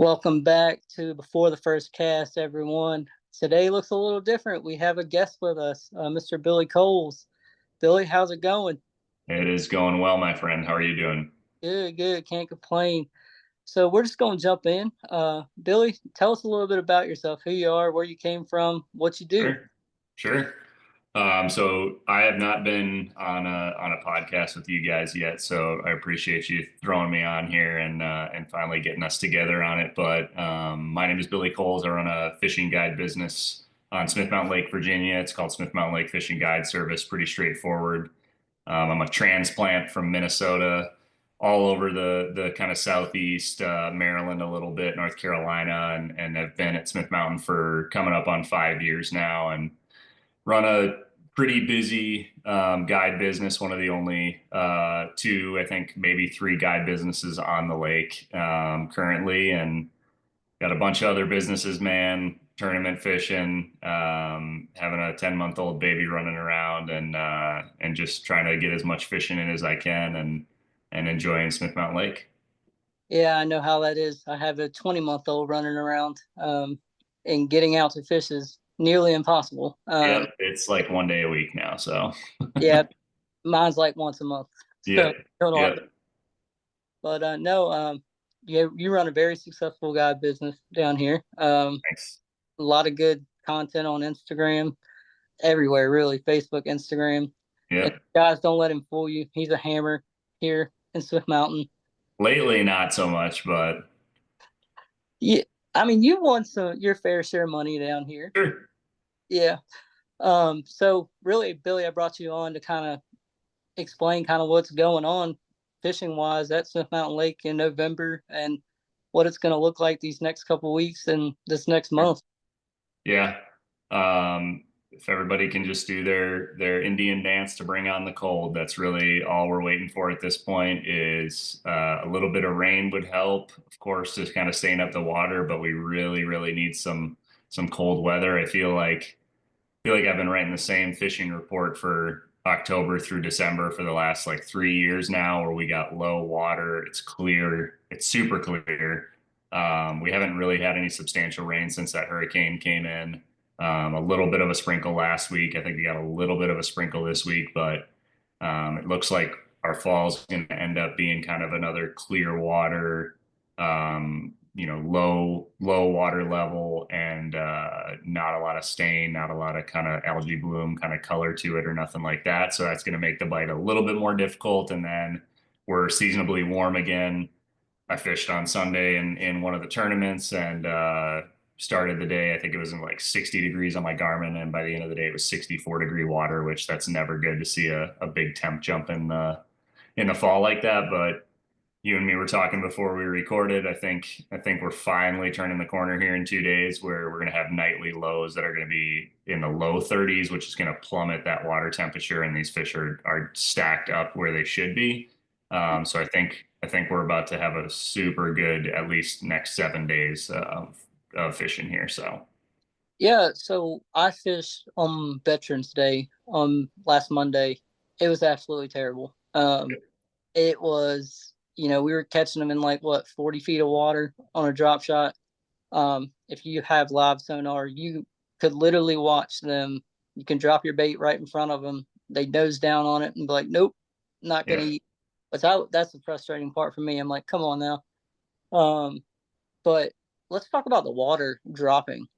Welcome back to Before the First Cast, everyone. Today looks a little different. We have a guest with us, Mr. Billy Coles. Billy, how's it going? It is going well, my friend. How are you doing? Good, good. Can't complain. So we're just going to jump in. Billy, tell us a little bit about yourself, who you are, where you came from, what you do. Sure, sure. So I have not been on a podcast with you guys yet, so I appreciate you throwing me on here and finally getting us together on it. But my name is Billy Coles. I run a fishing guide business on Smith Mountain Lake, Virginia. It's called Smith Mountain Lake Fishing Guide Service. Pretty straightforward. I'm a transplant from Minnesota, all over the kind of southeast, Maryland a little bit, North Carolina, and have been at Smith Mountain for coming up on 5 years now, and run a pretty busy guide business. One of the only two, I think, maybe three guide businesses on the lake currently, and got a bunch of other businesses, man. Tournament fishing, having a 10-month-old baby running around, and just trying to get as much fishing in as I can, and enjoying Smith Mountain Lake. Yeah, I know how that is. I have a 20-month-old running around, and getting out to fish is nearly impossible. Yep, it's like one day a week now. So Yeah, mine's like once a month. So, yep, don't know what. yep. But no, you run a very successful guide business down here. Thanks. A lot of good content on Instagram, everywhere, really. Facebook, Instagram. And Yep. guys, don't let him fool you. He's a hammer here in Swift Mountain. Lately, not so much, but Yeah, I mean, you won your fair share of money down here. sure. Yeah. So really, Billy, I brought you on to kind of explain kind of what's going on fishing wise at Smith Mountain Lake in November and what it's going to look like these next couple of weeks and this next month. Yeah. If everybody can just do their Indian dance to bring on the cold, that's really all we're waiting for at this point. Is a little bit of rain would help, of course, to kind of stain up the water, but we really, really need some cold weather. I feel like I've been writing the same fishing report for October through December for the last like 3 years now, where we got low water. It's clear. It's super clear. We haven't really had any substantial rain since that hurricane came in. A little bit of a sprinkle last week. I think we got a little bit of a sprinkle this week, but it looks like our fall's going to end up being kind of another clear water, low water level, and not a lot of stain, not a lot of kind of algae bloom kind of color to it or nothing like that. So that's going to make the bite a little bit more difficult. And then we're seasonably warm again. I fished on Sunday in one of the tournaments, and started the day. I think it was in like 60 degrees on my Garmin, and by the end of the day, it was 64-degree water, which that's never good to see a big temp jump in the fall like that. But you and me were talking before we recorded. I think we're finally turning the corner here in 2 days, where we're going to have nightly lows that are going to be in the low 30s, which is going to plummet that water temperature, and these fish are stacked up where they should be. So I think we're about to have a super good at least next 7 days of fishing here. So Yeah, so I fished on Veterans Day on last Monday. It was absolutely terrible. It was, we were catching them in like what 40 feet of water on a drop shot. If you have live sonar, you could literally watch them. You can drop your bait right in front of them. They nose down on it and be like, "Nope, not gonna yeah, eat." That's the frustrating part for me. I'm like, "Come on now." Um, but let's talk about the water dropping.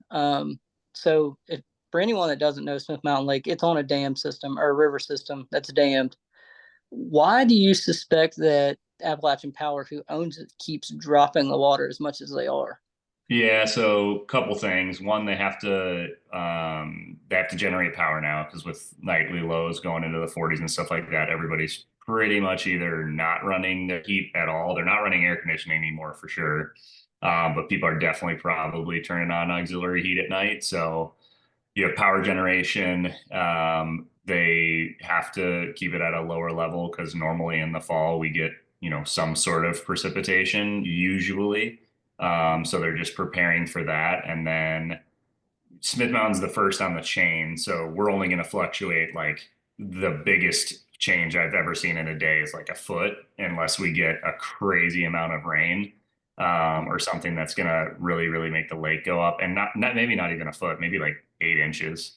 So if for anyone that doesn't know Smith Mountain Lake, it's on a dam system or a river system that's dammed. Why do you suspect that Appalachian Power, who owns it, keeps dropping the water as much as they are? yeah. So couple things. One, they have to generate power now, because with nightly lows going into the 40s and stuff like that, everybody's pretty much either not running the heat at all. They're not running air conditioning anymore for sure. But people are definitely probably turning on auxiliary heat at night. So you have power generation. They have to keep it at a lower level, because normally in the fall we get, some sort of precipitation usually. So they're just preparing for that. And then Smith Mountain's the first on the chain. So we're only going to fluctuate, like the biggest change I've ever seen in a day is like a foot, unless we get a crazy amount of rain. or something that's going to really, really make the lake go up, and not maybe not even a foot, maybe like 8 inches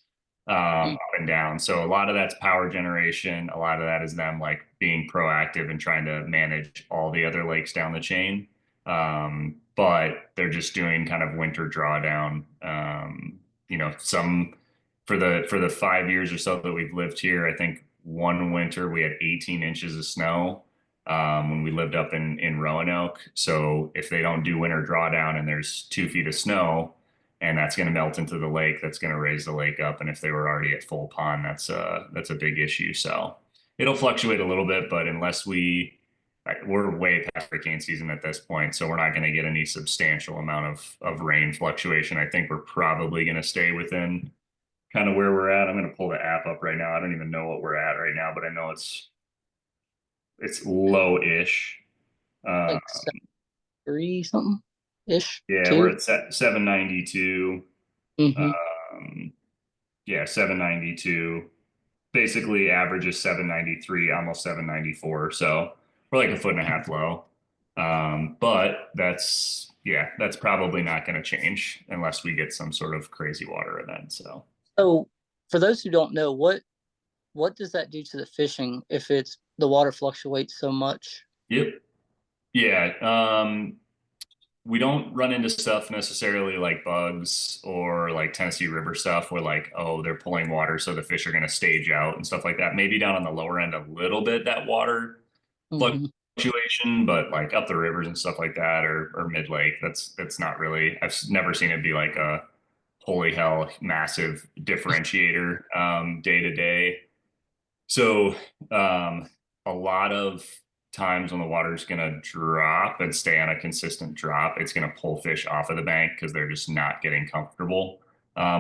Mm. up and down. So a lot of that's power generation. A lot of that is them like being proactive and trying to manage all the other lakes down the chain. But they're just doing kind of winter drawdown. Some for the 5 years or so that we've lived here, I think one winter we had 18 inches of snow when we lived up in Roanoke. So if they don't do winter drawdown and there's 2 feet of snow, and that's going to melt into the lake, that's going to raise the lake up. And if they were already at full pond, that's a big issue. So it'll fluctuate a little bit, but unless we're way past hurricane season at this point, so we're not going to get any substantial amount of rain fluctuation. I think we're probably going to stay within kind of where we're at. I'm going to pull the app up right now. I don't even know what we're at right now, but I know it's low-ish. Uh, Like 3 something ish, yeah, we're 2. at 792. Mm-hmm. Um, yeah, 792. Basically, average is 793, almost 794. So we're like a foot and a half low. But that's probably not going to change unless we get some sort of crazy water event. So, So, for those who don't know, what does that do to the fishing if it's the water fluctuates so much? yep. Yeah. We don't run into stuff necessarily like bugs or like Tennessee River stuff where like, oh, they're pulling water, so the fish are going to stage out and stuff like that. Maybe down on the lower end a little bit that water Mm-hmm. fluctuation, but like up the rivers and stuff like that or mid lake, that's not really. I've never seen it be like a holy hell massive differentiator day to day. So, um, a lot of times when the water is going to drop and stay on a consistent drop, it's going to pull fish off of the bank because they're just not getting comfortable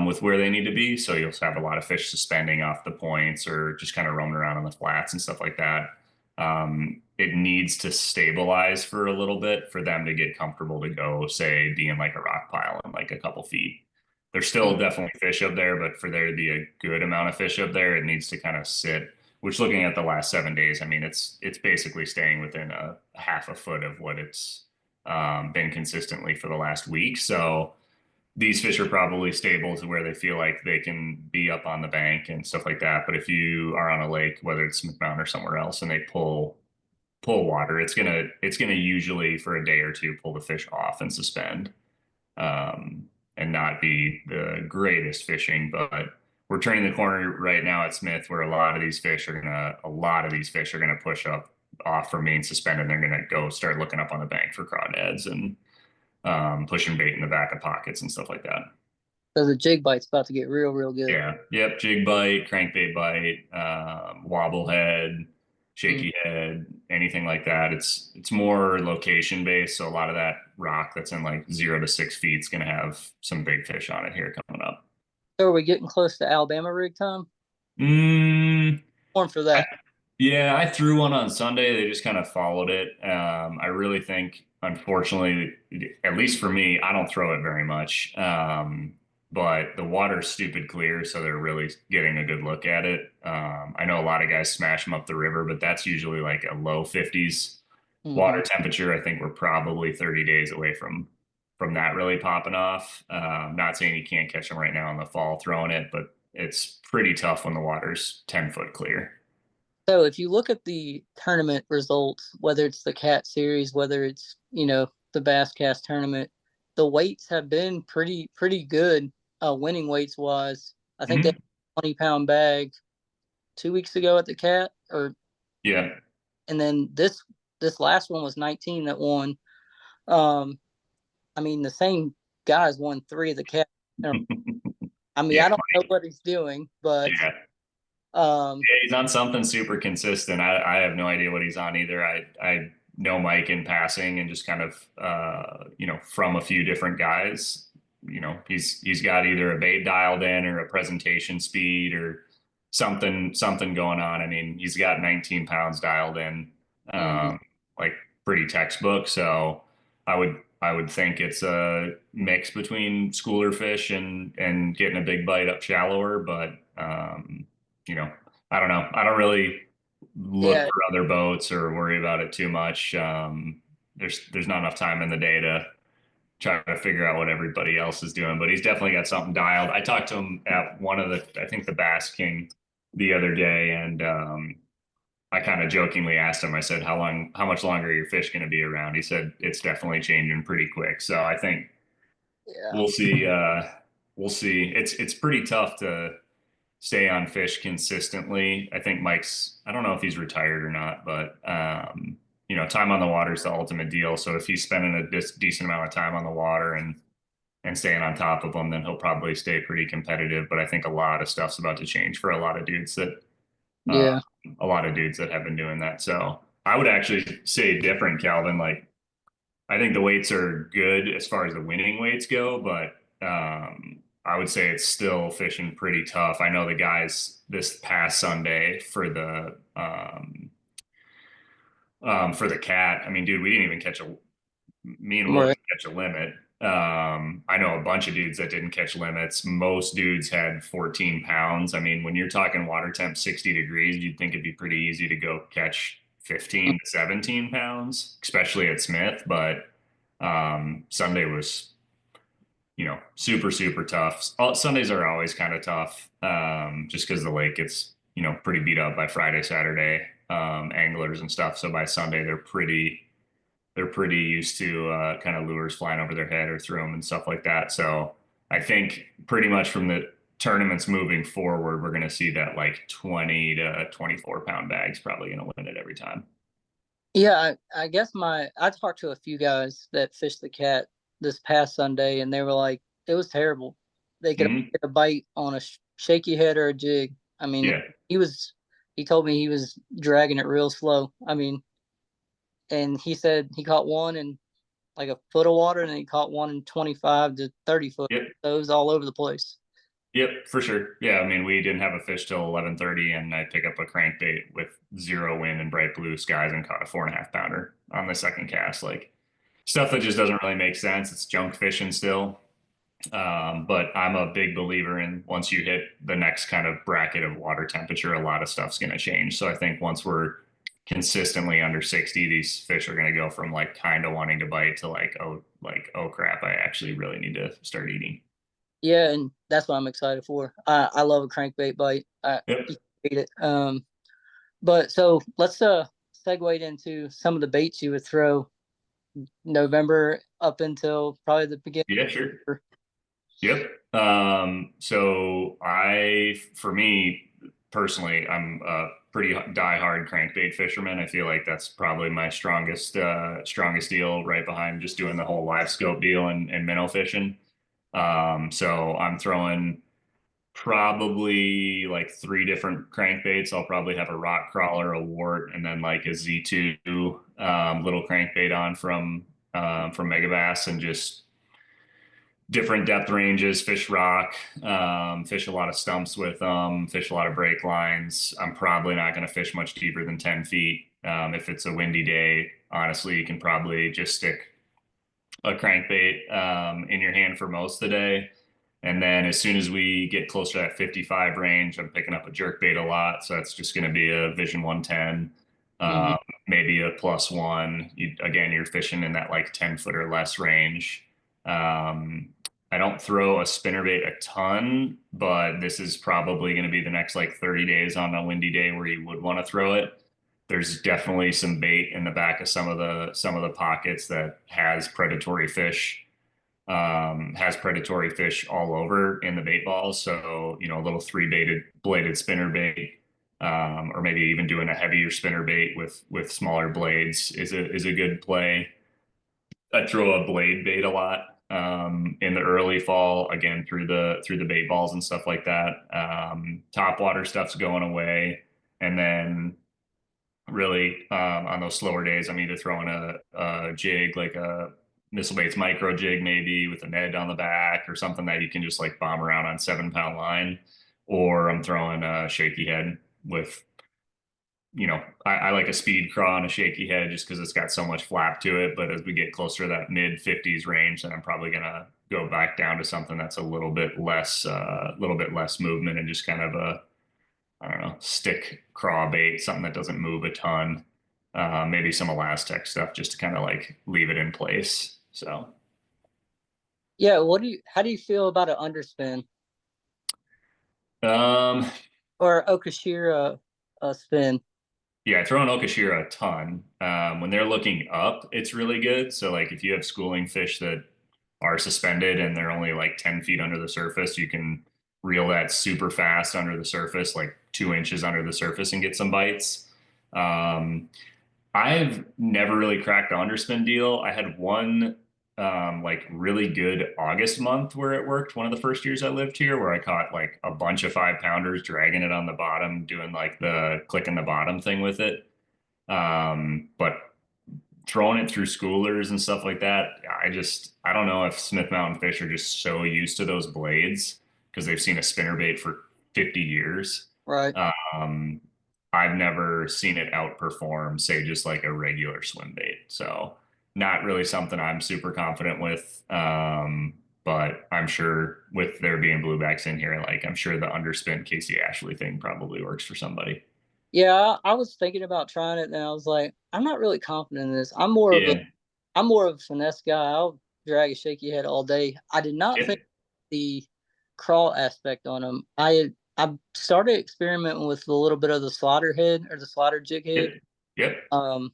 with where they need to be. So you'll have a lot of fish suspending off the points or just kind of roaming around on the flats and stuff like that. It needs to stabilize for a little bit for them to get comfortable to go, say, be in like a rock pile in like a couple feet. There's still definitely fish up there, but for there to be a good amount of fish up there, it needs to kind of sit, which looking at the last 7 days, I mean, it's basically staying within a half a foot of what it's been consistently for the last week. So these fish are probably stable to where they feel like they can be up on the bank and stuff like that. But if you are on a lake, whether it's Smith Mountain or somewhere else, and they pull water, it's gonna usually for a day or two pull the fish off and suspend um, and not be the greatest fishing. But we're turning the corner right now at Smith, where a lot of these fish are gonna push up off from being suspended. They're gonna go start looking up on the bank for crawdads and pushing bait in the back of pockets and stuff like that. So the jig bite's about to get real, real good. Yeah. Yep. Jig bite, crankbait bite, wobble head, Mm. shaky head, anything like that. It's more location based. So a lot of that rock that's in like 0 to 6 feet is going to have some big fish on it here coming up. So are we getting close to Alabama rig time? Mm, Form for I, that. yeah, I threw one on Sunday. They just kind of followed it. I really think, unfortunately, at least for me, I don't throw it very much. But the water's stupid clear, so they're really getting a good look at it. I know a lot of guys smash them up the river, but that's usually like a low 50s Mm-hmm. water temperature. I think we're probably 30 days away from that really popping off. Not saying you can't catch them right now in the fall throwing it, but it's pretty tough when the water's 10 foot clear. So if you look at the tournament results, whether it's the cat series, whether it's, the bass cast tournament, the weights have been pretty good, winning weights wise. I think they had Mhm. a 20-pound bag 2 weeks ago at the cat, Yeah. and then this last one was 19 that won. Um, I mean, the same guys won 3 of the cat. I mean, Yeah. I don't know what he's doing, but Yeah. um, Yeah, he's on something super consistent. I have no idea what he's on either. I know Mike in passing and just kind of from a few different guys. He's got either a bait dialed in or a presentation speed or something going on. I mean, he's got 19 pounds dialed in, mhm. like pretty textbook. So I would think it's a mix between schooler fish and getting a big bite up shallower, but you know, I don't know. I don't really look Yeah, for other boats or worry about it too much. there's not enough time in the day to try to figure out what everybody else is doing. But he's definitely got something dialed. I talked to him at one of the, I think the Bass King the other day, and I kind of jokingly asked him. I said, how much longer are your fish going to be around?" He said it's definitely changing pretty quick. So I think Yeah. we'll see. We'll see. It's pretty tough to stay on fish consistently. I think Mike's, I don't know if he's retired or not, but time on the water is the ultimate deal. So if he's spending a decent amount of time on the water and staying on top of them, then he'll probably stay pretty competitive. But I think a lot of stuff's about to change for uh, Yeah. a lot of dudes that have been doing that. So I would actually say different, Calvin. Like I think the weights are good as far as the winning weights go, but I would say it's still fishing pretty tough. I know the guys this past Sunday for the cat. I mean, dude, we didn't even catch a me and Will Right. didn't catch a limit. I know a bunch of dudes that didn't catch limits. Most dudes had 14 pounds. I mean, when you're talking water temp 60 degrees, you'd think it'd be pretty easy to go catch 15 to 17 pounds, especially at Smith. But Sunday was, super, super tough. Sundays are always kind of tough, just because the lake gets, pretty beat up by Friday, Saturday, anglers and stuff. So by Sunday, they're pretty used to kind of lures flying over their head or through them and stuff like that. So I think pretty much from the tournaments moving forward, we're going to see that like 20 to 24 pound bags probably going to win it every time. Yeah, I guess I talked to a few guys that fished the cat this past Sunday, and they were like, it was terrible. They could Hmm. get a bite on a shaky head or a jig. I mean, Yeah. he was, he told me he was dragging it real slow. I mean, and he said he caught one in like a foot of water, and then he caught one in 25 to 30 foot. Yep. So it was all over the place. Yep, for sure. Yeah, I mean, we didn't have a fish till 11:30, and I pick up a crankbait with zero wind and bright blue skies and caught a 4.5 pounder on the second cast. Like stuff that just doesn't really make sense. It's junk fishing still. But I'm a big believer in once you hit the next kind of bracket of water temperature, a lot of stuff's going to change. So I think once we're consistently under 60, these fish are going to go from like kind of wanting to bite to like, oh crap, I actually really need to start eating. Yeah, and that's what I'm excited for. I love a crankbait bite. You Yep. can beat it. But so let's segue into some of the baits you would throw November up until probably the beginning. Yeah, sure. Of Yep. So for me personally, I'm a pretty die-hard crankbait fisherman. I feel like that's probably my strongest deal, right behind just doing the whole live scope deal and minnow fishing. So I'm throwing probably like three different crankbaits. I'll probably have a rock crawler, a wart, and then like a Z2 little crankbait on from Megabass, and just different depth ranges, fish rock, fish a lot of stumps with them, fish a lot of break lines. I'm probably not going to fish much deeper than 10 feet. If it's a windy day, honestly, you can probably just stick a crankbait in your hand for most of the day. And then as soon as we get closer to that 55 range, I'm picking up a jerk bait a lot. So that's just going to be a Vision 110, hmm maybe a plus one. Again, you're fishing in that like 10 foot or less range. Um, I don't throw a spinnerbait a ton, but this is probably going to be the next like 30 days on a windy day where you would want to throw it. There's definitely some bait in the back of some of the pockets that has predatory fish all over in the bait balls. So, a little three bladed spinner bait, or maybe even doing a heavier spinner bait with smaller blades is a good play. I throw a blade bait a lot in the early fall, again through the bait balls and stuff like that. Top water stuff's going away, and then really on those slower days, I'm either throwing a jig like a missile baits micro jig maybe with a Ned on the back or something that you can just like bomb around on 7 pound line, or I'm throwing a shaky head with, I like a speed craw and a shaky head just because it's got so much flap to it. But as we get closer to that mid 50s range, then I'm probably gonna go back down to something that's a little bit less movement and just kind of a, I don't know, stick craw bait, something that doesn't move a ton. maybe some Elastec stuff just to kind of like leave it in place. So, Yeah, how do you feel about an underspin um, or Okashira spin? yeah, I throw in Okashira a ton. When they're looking up, it's really good. So, like, if you have schooling fish that are suspended and they're only like 10 feet under the surface, you can reel that super fast under the surface, like 2 inches under the surface, and get some bites. Um, I've never really cracked the underspin deal. I had one like really good August month where it worked. One of the first years I lived here, where I caught like a bunch of 5 pounders, dragging it on the bottom, doing like the click in the bottom thing with it. But throwing it through schoolers and stuff like that, I don't know if Smith Mountain fish are just so used to those blades because they've seen a spinnerbait for 50 years. Right. Um, I've never seen it outperform, say, just like a regular swim bait. So not really something I'm super confident with. But I'm sure with there being bluebacks in here, like I'm sure the underspin Casey Ashley thing probably works for somebody. Yeah, I was thinking about trying it, and I was like, I'm not really confident in this. Yeah. I'm more of a finesse guy. I'll drag a shaky head all day. I did not Yep. think the crawl aspect on them. I started experimenting with a little bit of the slider head or the slider jig head. Yep. Yep. Um,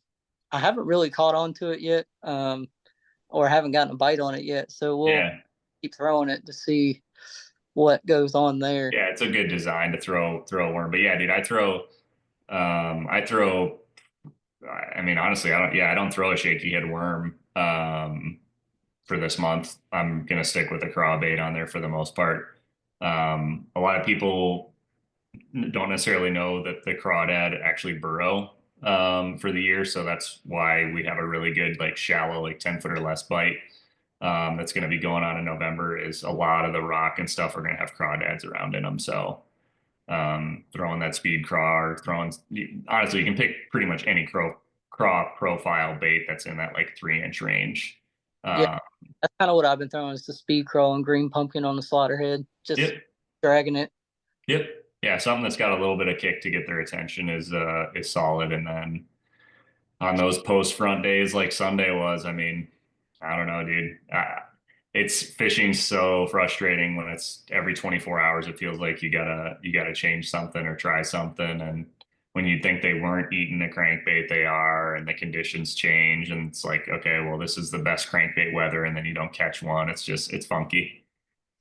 I haven't really caught on to it yet, or haven't gotten a bite on it yet. So we'll Yeah. keep throwing it to see what goes on there. Yeah, it's a good design to throw a worm. But yeah, dude, I throw I mean honestly, I don't throw a shaky head worm for this month. I'm gonna stick with the crawbait on there for the most part. A lot of people don't necessarily know that the crawdad actually burrow for the year, so that's why we have a really good like shallow like 10 foot or less bite. That's going to be going on in November is a lot of the rock and stuff are going to have crawdads around in them. So throwing that speed craw or throwing honestly, you can pick pretty much any craw profile bait that's in that like 3 inch range. Yeah, Uh, that's kind of what I've been throwing is the speed crawl and green pumpkin on the slider head, just yep, dragging it. yep, yeah. Something that's got a little bit of kick to get their attention is solid, and then on those post front days like Sunday was, I mean, I don't know, dude. It's fishing so frustrating when it's every 24 hours. It feels like you gotta change something or try something. And when you think they weren't eating the crankbait, they are, and the conditions change. And it's like, okay, well, this is the best crankbait weather, and then you don't catch one. It's funky.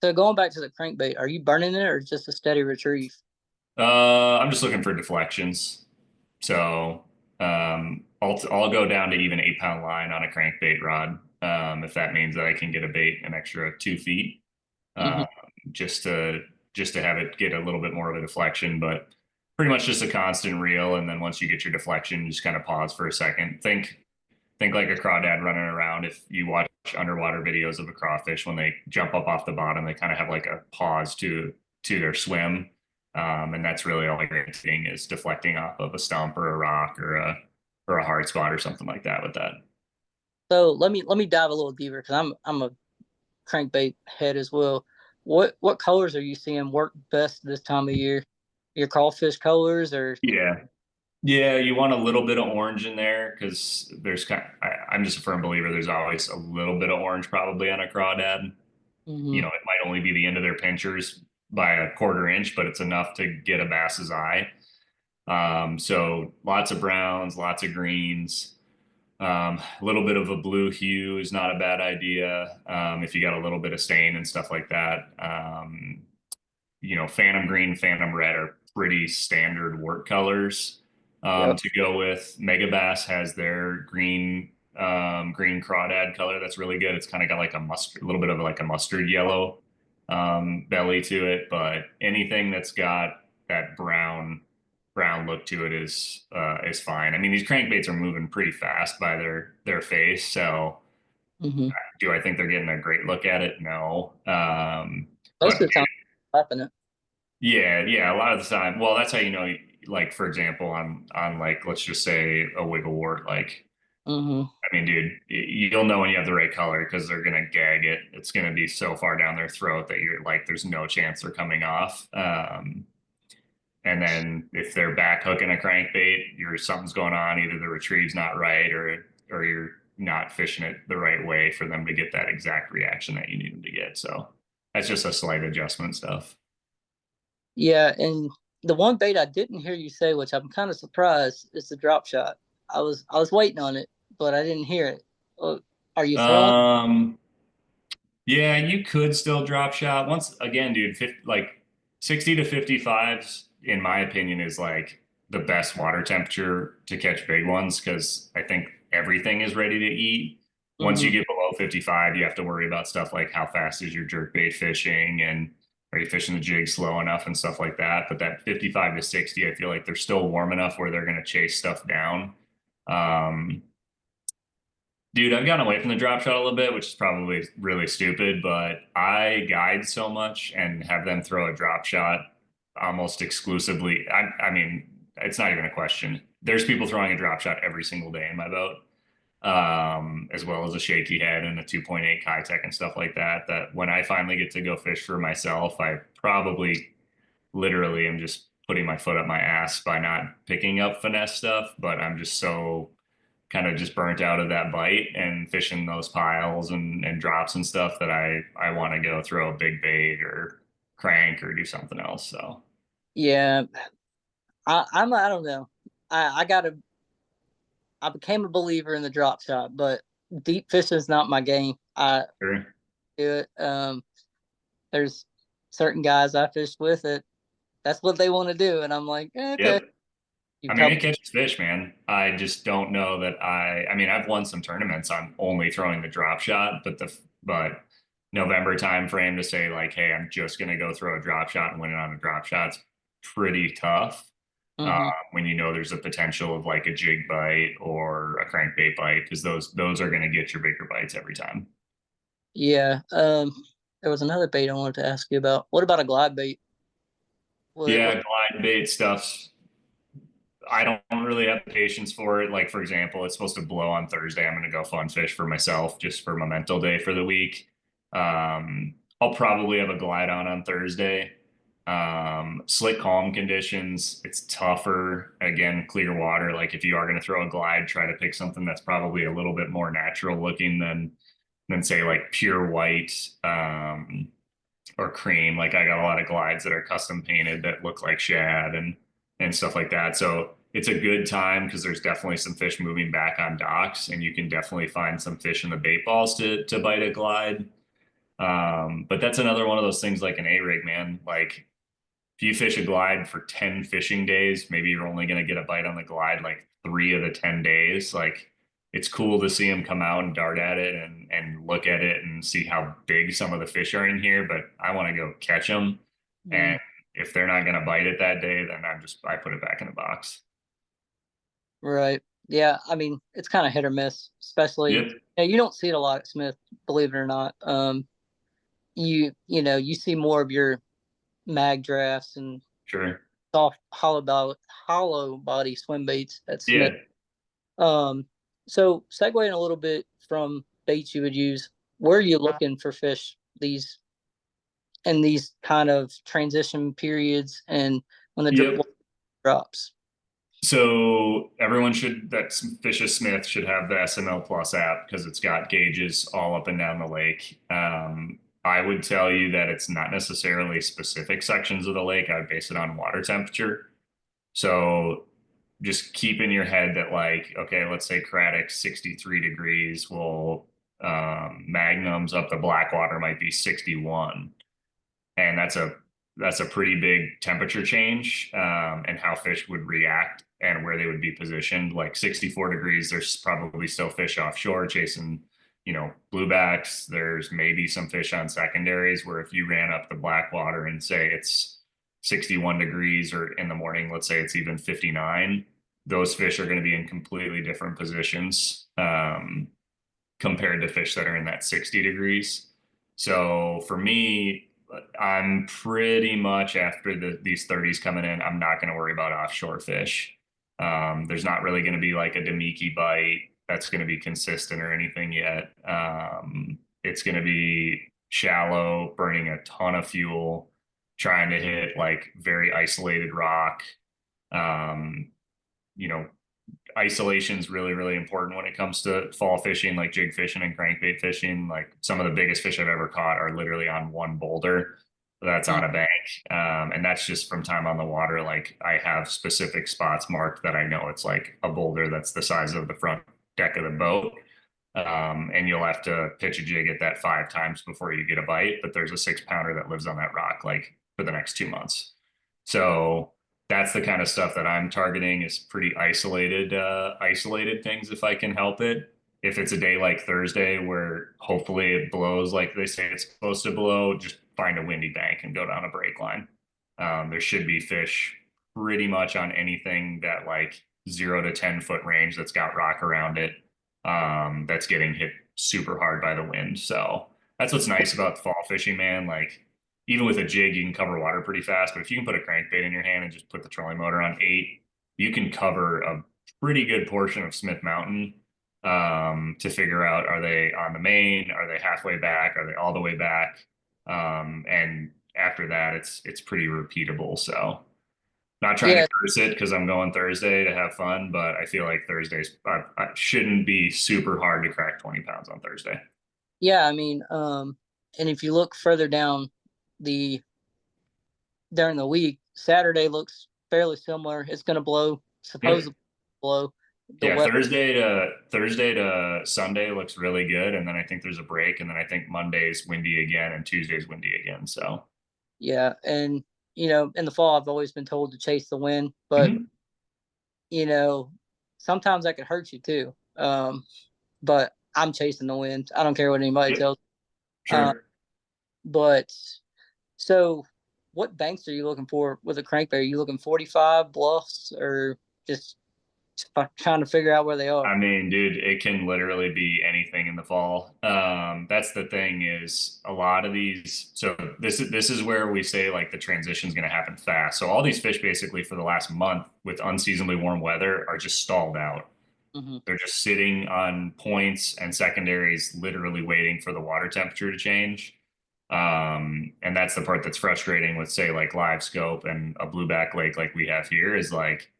So going back to the crankbait, are you burning it or just a steady retrieve? I'm just looking for deflections. So I'll go down to even 8 pound line on a crankbait rod if that means that I can get a bait an extra 2 feet Hmm. uh, just to just to have it get a little bit more of a deflection. But pretty much just a constant reel, and then once you get your deflection, just kind of pause for a second. Think like a crawdad running around. If you watch underwater videos of a crawfish, when they jump up off the bottom, they kind of have like a pause to their swim. And that's really all you're seeing is deflecting off of a stump or a rock or a hard spot or something like that with that. So let me dive a little deeper because I'm a crankbait head as well. What colors are you seeing work best this time of year? Your crawfish colors or Yeah. Yeah, you want a little bit of orange in there because I'm just a firm believer there's always a little bit of orange probably on a crawdad. hmm It might only be the end of their pinchers by a quarter inch, but it's enough to get a bass's eye. So lots of browns, lots of greens. A little bit of a blue hue is not a bad idea if you got a little bit of stain and stuff like that. Phantom green, phantom red are pretty standard work colors Yep. to go with. Megabass has their green crawdad color that's really good. It's kind of got like a little bit of like a mustard yellow belly to it, but anything that's got that brown look to it is fine. I mean, these crankbaits are moving pretty fast by their face, so hmm do I think they're getting a great look at it? No. Most But of the time, slapping it. yeah, yeah, a lot of the time. Well, that's how you know, like for example, on like let's just say a wiggle wart. Like, Hmm. I mean, dude, you'll know when you have the right color because they're gonna gag it. It's gonna be so far down their throat that you're like, there's no chance they're coming off. And then if they're back hooking a crankbait, you're something's going on. Either the retrieve's not right, or you're not fishing it the right way for them to get that exact reaction that you need them to get. So that's just a slight adjustment stuff. Yeah, and the one bait I didn't hear you say, which I'm kind of surprised, is the drop shot. I was waiting on it, but I didn't hear it. Uh, are you throwing? Um, Yeah, you could still drop shot. Once again, dude, 50, like 60 to 55s, in my opinion, is like the best water temperature to catch big ones because I think everything is ready to eat. Once you Hmm. get below 55, you have to worry about stuff like how fast is your jerk bait fishing and are you fishing the jig slow enough and stuff like that. But that 55 to 60, I feel like they're still warm enough where they're going to chase stuff down. Um, Dude, I've gotten away from the drop shot a little bit, which is probably really stupid, but I guide so much and have them throw a drop shot almost exclusively. I mean, it's not even a question. There's people throwing a drop shot every single day in my boat, as well as a shaky head and a 2.8 Kitech and stuff like that. That when I finally get to go fish for myself, I probably literally am just putting my foot up my ass by not picking up finesse stuff, but I'm just so kind of just burnt out of that bite and fishing those piles and drops and stuff that I want to go throw a big bait or crank or do something else. So Yeah, I don't know. I gotta I became a believer in the drop shot, but deep fishing is not my game. I sure. do it. There's certain guys I fish with it. That's what they want to do, and I'm like, okay. Yep. You I mean, tell me. it catches fish, man. I just don't know that I mean, I've won some tournaments on only throwing the drop shot, but November time frame to say like, hey, I'm just gonna go throw a drop shot and win it on a drop shot's pretty tough. Hmm. When you know there's a potential of like a jig bite or a crankbait bite, because those are gonna get your bigger bites every time. Yeah. There was another bait I wanted to ask you about. What about a glide bait? What Yeah, glide bait stuff. I don't really have patience for it. Like, for example, it's supposed to blow on Thursday. I'm going to go fun fish for myself just for memento day for the week. I'll probably have a glide on Thursday. Slick, calm conditions. It's tougher. Again, clear water. Like, if you are going to throw a glide, try to pick something that's probably a little bit more natural looking than say like pure white. Or cream. Like I got a lot of glides that are custom painted that look like shad and stuff like that. So it's a good time because there's definitely some fish moving back on docks, and you can definitely find some fish in the bait balls to bite a glide. But that's another one of those things like an A rig, man. Like if you fish a glide for 10 fishing days, maybe you're only going to get a bite on the glide like 3 of the 10 days. Like it's cool to see them come out and dart at it and look at it and see how big some of the fish are in here. But I want to go catch them. mm, And if they're not going to bite it that day, then I put it back in the box. right. Yeah, I mean, it's kind of hit or miss, especially Yep. you don't see it a lot at Smith, believe it or not. You see more of your mag drafts and Sure. soft hollow body swim baits at Smith. Yeah. Um, so segueing a little bit from baits you would use, where are you looking for fish these kind of transition periods and when the Yep. drops? So everyone that fishes Smith should have the SML Plus app because it's got gauges all up and down the lake. I would tell you that it's not necessarily specific sections of the lake. I would base it on water temperature. So just keep in your head that like, okay, let's say Craddock's 63 degrees. Well, Magnum's up the Blackwater might be 61, and that's a pretty big temperature change, and how fish would react and where they would be positioned. Like 64 degrees, there's probably still fish offshore chasing, bluebacks. There's maybe some fish on secondaries where if you ran up the Blackwater and say it's 61 degrees, or in the morning, let's say it's even 59, those fish are going to be in completely different positions. Compared to fish that are in that 60 degrees. So for me, I'm pretty much after these 30s coming in, I'm not going to worry about offshore fish. There's not really going to be like a Demiki bite that's going to be consistent or anything yet. It's going to be shallow, burning a ton of fuel, trying to hit like very isolated rock. Um, you know, isolation is really, really important when it comes to fall fishing, like jig fishing and crankbait fishing. Like some of the biggest fish I've ever caught are literally on one boulder that's Mm, on a bank. And that's just from time on the water. Like I have specific spots marked that I know it's like a boulder that's the size of the front deck of the boat. And you'll have to pitch a jig at that 5 times before you get a bite. But there's a 6 pounder that lives on that rock like for the next 2 months. So that's the kind of stuff that I'm targeting is pretty isolated things if I can help it. If it's a day like Thursday where hopefully it blows like they say it's supposed to blow, just find a windy bank and go down a break line. There should be fish pretty much on anything that like 0 to 10 foot range that's got rock around it, that's getting hit super hard by the wind. So that's what's nice about the fall fishing, man. Like even with a jig, you can cover water pretty fast. But if you can put a crankbait in your hand and just put the trolling motor on 8, you can cover a pretty good portion of Smith Mountain, to figure out, are they on the main? Are they halfway back? Are they all the way back? And after that, it's pretty repeatable. So not trying to yeah, curse it because I'm going Thursday to have fun, but I feel like Thursdays I shouldn't be super hard to crack 20 pounds on Thursday. yeah. I mean, and if you look further down the during the week, Saturday looks fairly similar. It's going to blow, Yep. supposedly blow. The Yeah, weather, Thursday to Sunday looks really good, and then I think there's a break, and then I think Monday's windy again, and Tuesday's windy again. So, yeah. And in the fall, I've always been told to chase the wind, but mhm. you know, sometimes that could hurt you too. But I'm chasing the wind. I don't care what anybody Yep, tells. Um, sure. but so, what banks are you looking for with a crankbait? Are you looking 45 bluffs or just trying to figure out where they are? I mean, dude, it can literally be anything in the fall. That's the thing is a lot of these. So this is where we say like the transition is going to happen fast. So all these fish basically for the last month with unseasonably warm weather are just stalled out. Hmm. They're just sitting on points and secondaries, literally waiting for the water temperature to change. And that's the part that's frustrating with, say, like live scope and a blueback lake like we have here is like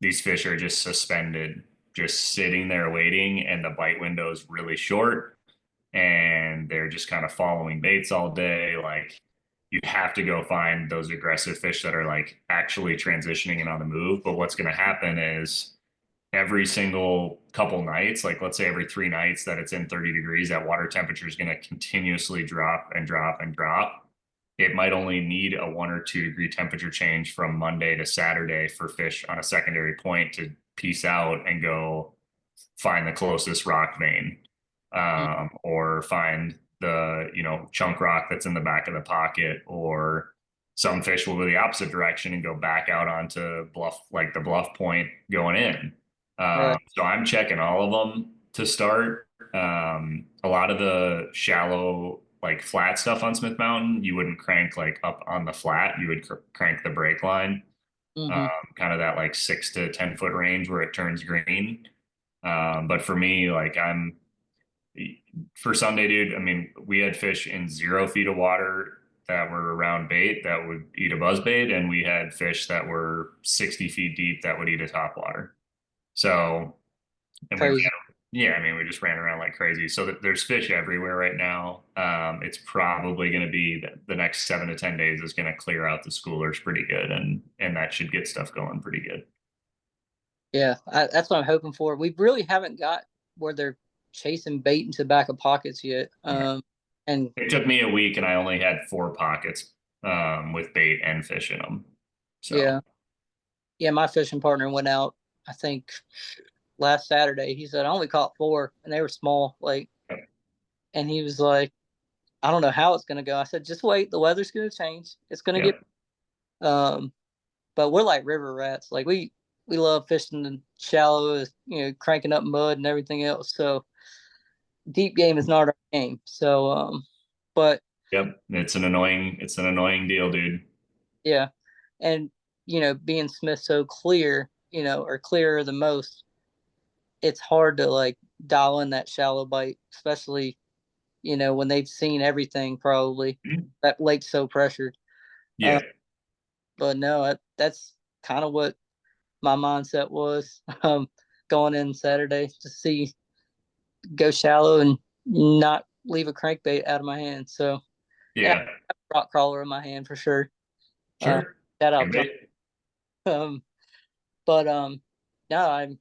these fish are just suspended, just sitting there waiting, and the bite window is really short, and they're just kind of following baits all day. Like you have to go find those aggressive fish that are like actually transitioning and on the move. But what's going to happen is every single couple nights, like let's say every 3 nights that it's in 30 degrees, that water temperature is going to continuously drop and drop and drop. It might only need a 1 or 2 degree temperature change from Monday to Saturday for fish on a secondary point to peace out and go find the closest rock vein, or find the chunk rock that's in the back of the pocket, or some fish will go the opposite direction and go back out onto bluff, like the bluff point going in. Right. So I'm checking all of them to start. A lot of the shallow, like flat stuff on Smith Mountain, you wouldn't crank like up on the flat. You would crank the brake line, Hmm. kind of that like 6 to 10 foot range where it turns green. But for me, like for Sunday, dude, I mean, we had fish in 0 feet of water that were around bait that would eat a buzz bait, and we had fish that were 60 feet deep that would eat a top water. So, and we ran, Crazy. yeah, I mean, we just ran around like crazy. So there's fish everywhere right now. It's probably going to be the next 7 to 10 days is going to clear out the schoolers pretty good, and that should get stuff going pretty good. Yeah, that's what I'm hoping for. We really haven't got where they're chasing bait into the back of pockets yet. And It took me a week, and I only had 4 pockets, with bait and fish in them. So, yeah, yeah, my fishing partner went out, I think last Saturday. He said I only caught four, and they were small. Like, and he was like, I don't know how it's gonna go. I said, just wait. The weather's gonna change. It's gonna get. yep, Um, but we're like river rats. Like we love fishing the shallow, cranking up mud and everything else. So deep game is not our game. So, but yep. It's an annoying deal, dude. yeah, and being Smith so clear, or clearer than most, it's hard to like dial in that shallow bite, especially when they've seen everything. Probably Mhm. that lake's so pressured. Yeah. But no, that's kind of what my mindset was going in Saturday to see go shallow and not leave a crankbait out of my hand. So, and I Yeah. have a rock crawler in my hand for sure. Uh, Sure. Shout Good out John. bait. Um, but no, I'm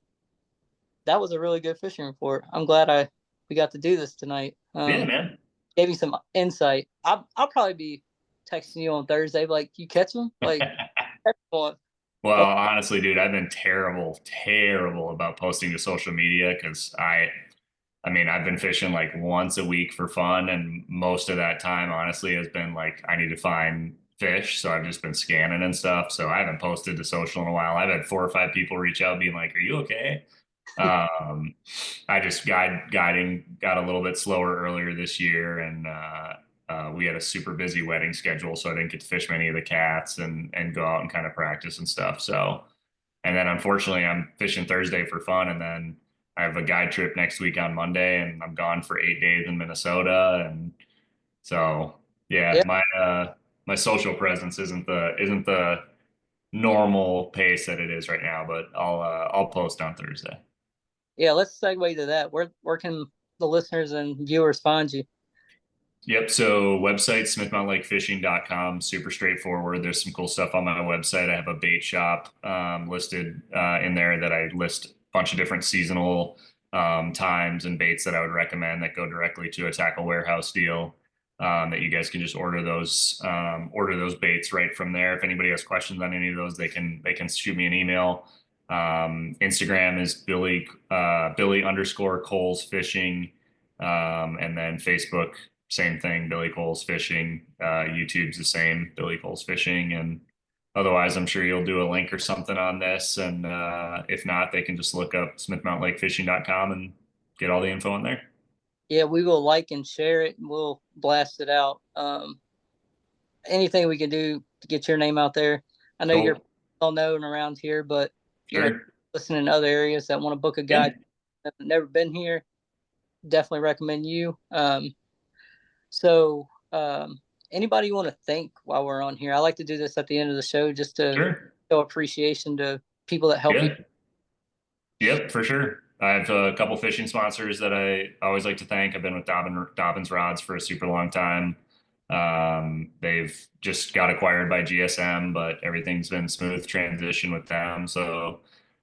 that was a really good fishing report. I'm glad we got to do this tonight. Yeah, man. Gave me some insight. I'll probably be texting you on Thursday, like you catch them, like catch one. Well, Oh, honestly, dude, I've been terrible, terrible about posting to social media because I mean, I've been fishing like once a week for fun, and most of that time, honestly, has been like I need to find fish. So I've just been scanning and stuff. So I haven't posted to social in a while. I've had 4 or 5 people reach out being like, "Are you okay?" Um, I just guiding got a little bit slower earlier this year, and we had a super busy wedding schedule, so I didn't get to fish many of the cats and go out and kind of practice and stuff. So, and then unfortunately, I'm fishing Thursday for fun, and then I have a guide trip next week on Monday, and I'm gone for 8 days in Minnesota, and so yeah, yeah, my social presence isn't the normal pace that it is right now, but I'll post on Thursday. yeah. Let's segue to that. Where can the listeners and viewers find you? Yep. So website, smithmountlakefishing.com. Super straightforward. There's some cool stuff on my website. I have a bait shop listed in there that I list a bunch of different seasonal times and baits that I would recommend that go directly to a tackle warehouse deal. That you guys can just order those baits right from there. If anybody has questions on any of those, they can shoot me an email. Instagram is Billy underscore Coles Fishing. And then Facebook, same thing, Billy Cole's Fishing. YouTube's the same, Billy Cole's Fishing. And otherwise, I'm sure you'll do a link or something on this. And if not, they can just look up smithmountlakefishing.com and get all the info in there. Yeah, we will like and share it, and we'll blast it out. Anything we can do to get your name out there. I know you're Cool. well known around here, but you know, Sure. listening in other areas that want to book a Yeah. guide that have never been here, definitely recommend you. So, anybody you want to thank while we're on here? I like to do this at the end of the show just to Sure. show appreciation to people that help you. Yeah. Yep, for sure. I have a couple fishing sponsors that I always like to thank. I've been with Dobbins Rods for a super long time. They've just got acquired by GSM, but everything's been smooth transition with them. So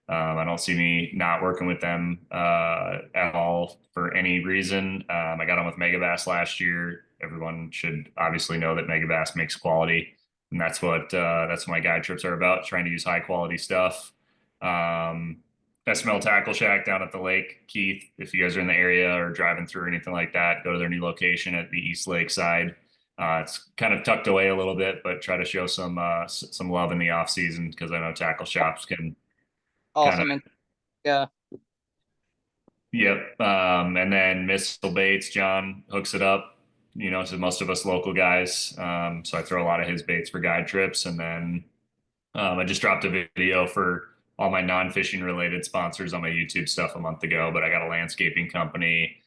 I don't see me not working with them at all for any reason. I got on with Megabass last year. Everyone should obviously know that Megabass makes quality, and that's what my guide trips are about, trying to use high quality stuff. Um, SML Tackle Shack down at the lake, Keith. If you guys are in the area or driving through or anything like that, go to their new location at the East Lake side. It's kind of tucked away a little bit, but try to show some love in the off season because I know tackle shops can kind of. Awesome. And yeah, Yep. And then Missile Baits, John hooks it up, to most of us local guys. So I throw a lot of his baits for guide trips. And then I just dropped a video for all my non-fishing related sponsors on my YouTube stuff a month ago, but I got a landscaping company,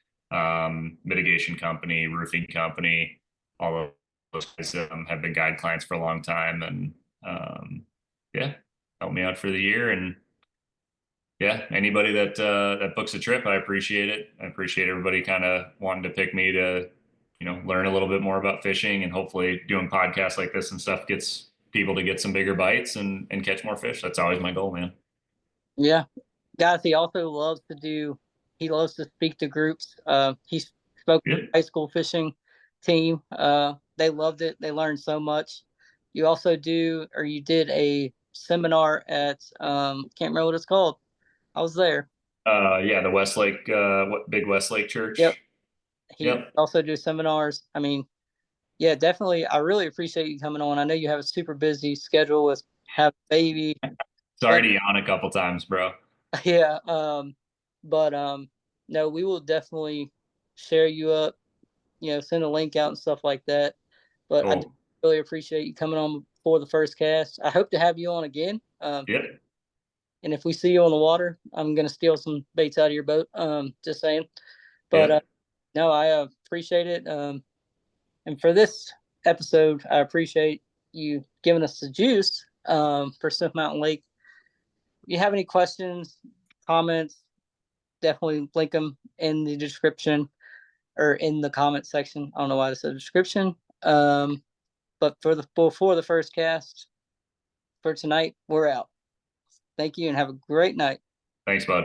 mitigation company, roofing company. All of those guys have been guide clients for a long time, and yeah, helped me out for the year. And yeah, anybody that books a trip, I appreciate it. I appreciate everybody kind of wanting to pick me to, learn a little bit more about fishing, and hopefully doing podcasts like this and stuff gets people to get some bigger bites and catch more fish. That's always my goal, man. yeah. Guys, he also loves to do. He loves to speak to groups. He spoke to Yep. a high school fishing team. They loved it. They learned so much. You also do, or you did a seminar at can't remember what it's called. I was there. Yeah, the Westlake, what big Westlake Yep. Church. He Yep. also do seminars. I mean, yeah, definitely. I really appreciate you coming on. I know you have a super busy schedule with have a baby, Sorry but to yawn a couple times, bro. yeah. But no, we will definitely share you up. Send a link out and stuff like that. But I do Cool. really appreciate you coming on for the first cast. I hope to have you on again. Yep. And if we see you on the water, I'm gonna steal some baits out of your boat. Just saying. But Yep. no, I appreciate it. And for this episode, I appreciate you giving us the juice for Snow Mountain Lake. If you have any questions, comments, definitely link them in the description or in the comment section. I don't know why it's a description. But before the first cast for tonight, we're out. Thank you and have a great night. Thanks, bud.